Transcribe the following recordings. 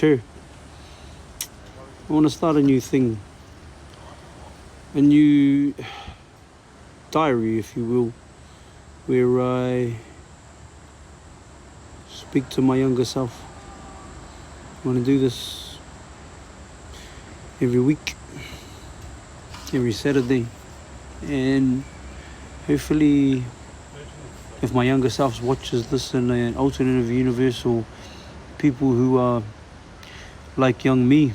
chair. I want to start a new thing. A new diary, if you will, where I speak to my younger self. I want to do this every week, every Saturday, and hopefully if my younger self watches this in an alternative universe, or people who are like young me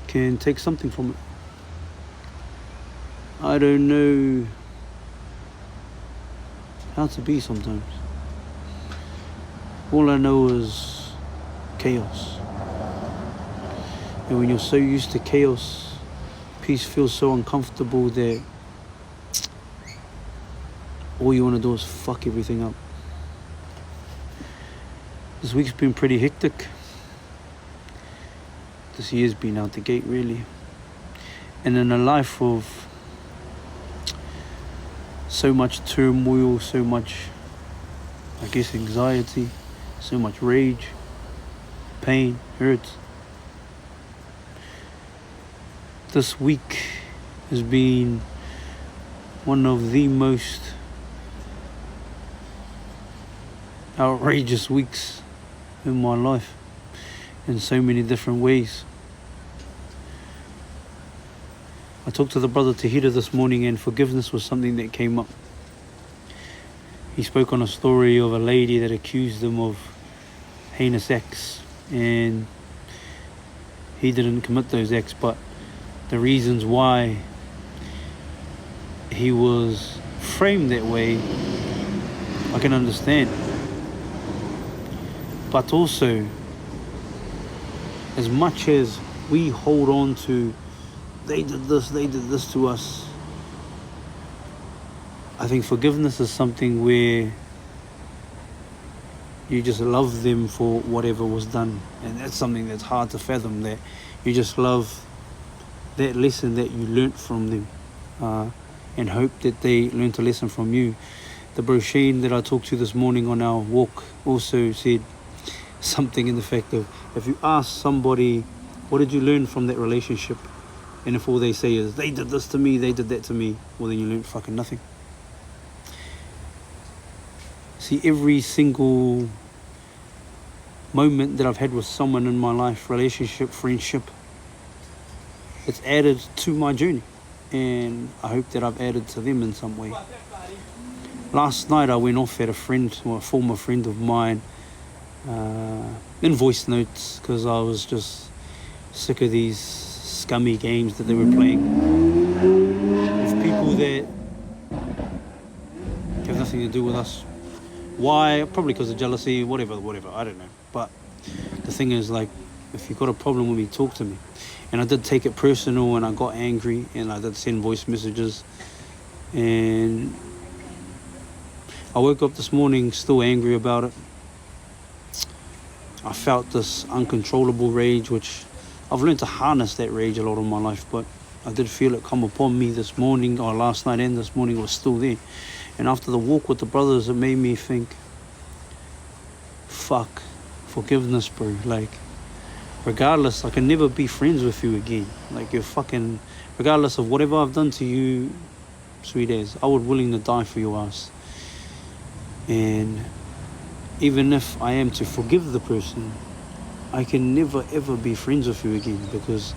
can take something from it. I don't know how to be sometimes. All I know is chaos. And when you're so used to chaos, peace feels so uncomfortable that all you want to do is fuck everything up. This week's been pretty hectic. This year's been out the gate, really. And in a life of so much turmoil, so much, I guess, anxiety, so much rage, pain, hurt. This week has been one of the most outrageous weeks in my life in so many different ways. I talked to the brother Tahira this morning, and forgiveness was something that came up. He spoke on a story of a lady that accused him of heinous acts, and he didn't commit those acts, but the reasons why he was framed that way, I can understand. But also, as much as we hold on to they did this to us, I think forgiveness is something where you just love them for whatever was done. And that's something that's hard to fathom, that you just love that lesson that you learnt from them, and hope that they learnt a lesson from you. The bro Shane that I talked to this morning on our walk also said something in the fact of, if you ask somebody, what did you learn from that relationship? And if all they say is, they did this to me, they did that to me, well then you learned fucking nothing. See, every single moment that I've had with someone in my life, relationship, friendship, it's added to my journey. And I hope that I've added to them in some way. Last night I went off at a friend, or a former friend of mine, in voice notes, because I was just sick of these scummy games that they were playing with people that have nothing to do with us. Why? Probably because of jealousy, whatever, I don't know. But the thing is, like, if you've got a problem with me, talk to me. And I did take it personal, and I got angry, and I did send voice messages, and I woke up this morning still angry about it. I felt this uncontrollable rage, which I've learned to harness that rage a lot in my life, but I did feel it come upon me this morning, or last night and this morning. It was still there. And after the walk with the brothers, it made me think, fuck, forgiveness, bro. Like, regardless, I can never be friends with you again. Like, you're fucking, regardless of whatever I've done to you, sweet as, I would willing to die for your ass. And even if I am to forgive the person, I can never ever be friends with you again, because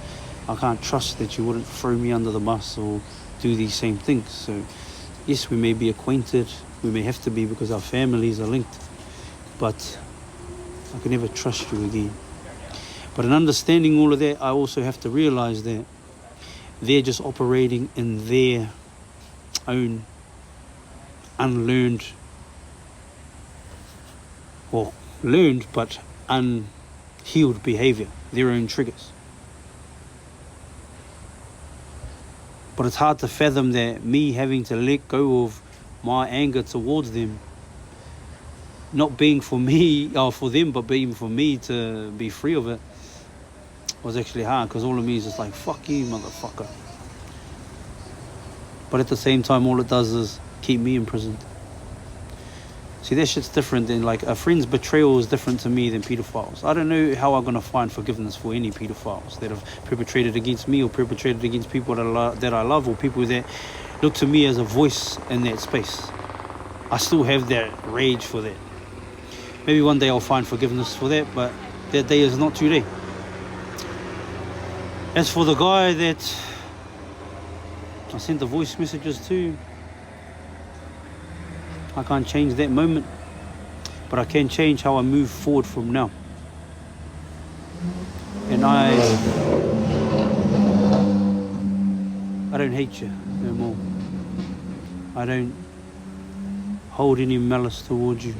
I can't trust that you wouldn't throw me under the bus or do these same things. So yes, we may be acquainted, we may have to be because our families are linked, but I can never trust you again. But in understanding all of that, I also have to realize that they're just operating in their own unlearned, or learned but unhealed behavior, their own triggers. But it's hard to fathom that me having to let go of my anger towards them, not being for me or for them, but being for me to be free of it, was actually hard, because all of me is just like, fuck you, motherfucker. But at the same time, all it does is keep me imprisoned. See, that shit's different than, like, a friend's betrayal is different to me than pedophiles. I don't know how I'm going to find forgiveness for any pedophiles that have perpetrated against me or perpetrated against people that I love, or people that look to me as a voice in that space. I still have that rage for that. Maybe one day I'll find forgiveness for that, but that day is not today. As for the guy that I sent the voice messages to, I can't change that moment, but I can change how I move forward from now. And I don't hate you no more. I don't hold any malice towards you.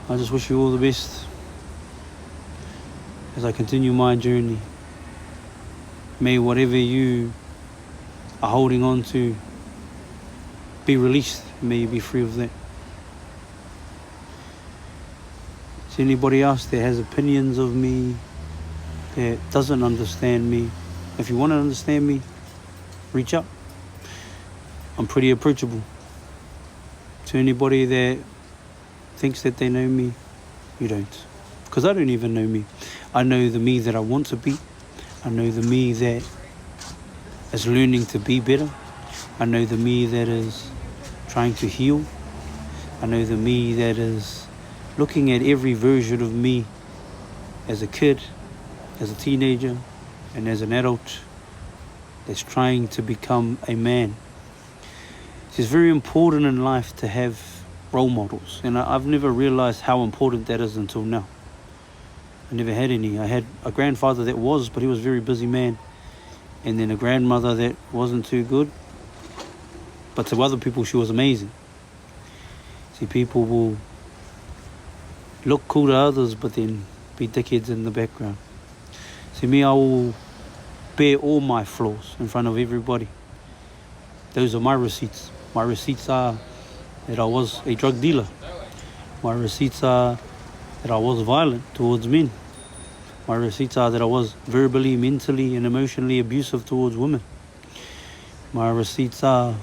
I just wish you all the best as I continue my journey. May whatever you are holding on to be released. May you be free of that. Is anybody else that has opinions of me, that doesn't understand me? If you want to understand me, reach out. I'm pretty approachable. To anybody that thinks that they know me, you don't. Because I don't even know me. I know the me that I want to be. I know the me that is learning to be better. I know the me that is trying to heal. I know the me that is looking at every version of me as a kid, as a teenager, and as an adult that's trying to become a man. It's very important in life to have role models, and I've never realized how important that is until now. I never had any. I had a grandfather that was, but he was a very busy man, and then a grandmother that wasn't too good, but to other people she was amazing. See, people will look cool to others, but then be dickheads in the background. See, me, I will bear all my flaws in front of everybody. Those are my receipts. My receipts are that I was a drug dealer. My receipts are that I was violent towards men. My receipts are that I was verbally, mentally, and emotionally abusive towards women. My receipts are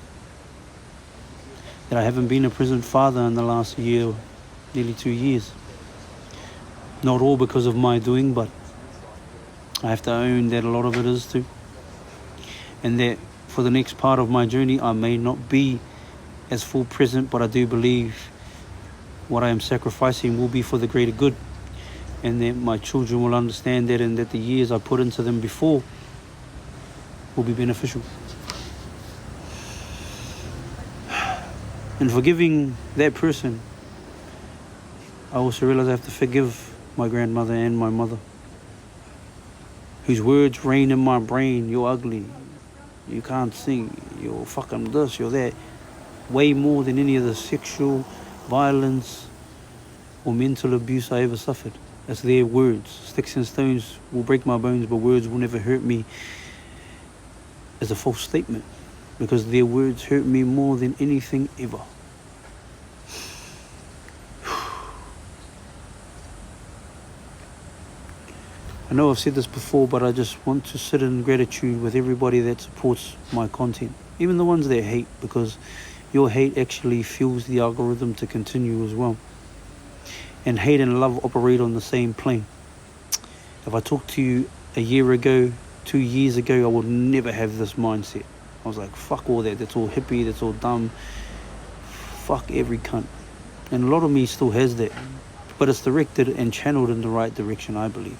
that I haven't been a present father in the last year, nearly 2 years. Not all because of my doing, but I have to own that a lot of it is too. And that for the next part of my journey, I may not be as full present, but I do believe what I am sacrificing will be for the greater good. And that my children will understand that, and that the years I put into them before will be beneficial. And forgiving that person, I also realize I have to forgive my grandmother and my mother, whose words reign in my brain. You're ugly, you can't sing, you're fucking this, you're that. Way more than any of the sexual violence or mental abuse I ever suffered. It's their words. Sticks and stones will break my bones, but words will never hurt me, is a false statement, because their words hurt me more than anything ever. I know I've said this before, but I just want to sit in gratitude with everybody that supports my content, even the ones that hate, because your hate actually fuels the algorithm to continue as well. And hate and love operate on the same plane. If I talked to you a year ago, 2 years ago, I would never have this mindset. I was like, fuck all that, that's all hippie, that's all dumb. Fuck every cunt. And a lot of me still has that. But it's directed and channeled in the right direction, I believe.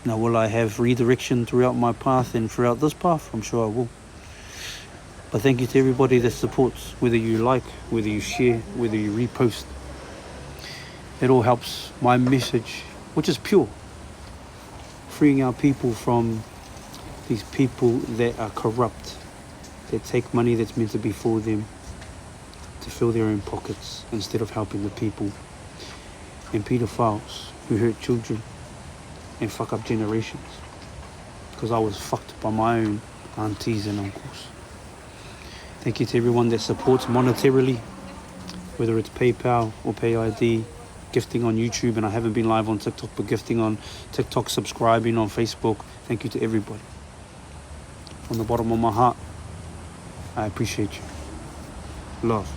Now, will I have redirection throughout my path and throughout this path? I'm sure I will. But thank you to everybody that supports, whether you like, whether you share, whether you repost. It all helps my message, which is pure. Freeing our people from these people that are corrupt, that take money that's meant to be for them to fill their own pockets instead of helping the people. And pedophiles who hurt children and fuck up generations. Because I was fucked by my own aunties and uncles. Thank you to everyone that supports monetarily, whether it's PayPal or PayID, gifting on YouTube, and I haven't been live on TikTok, but gifting on TikTok, subscribing on Facebook. Thank you to everybody. From the bottom of my heart, I appreciate you. Love.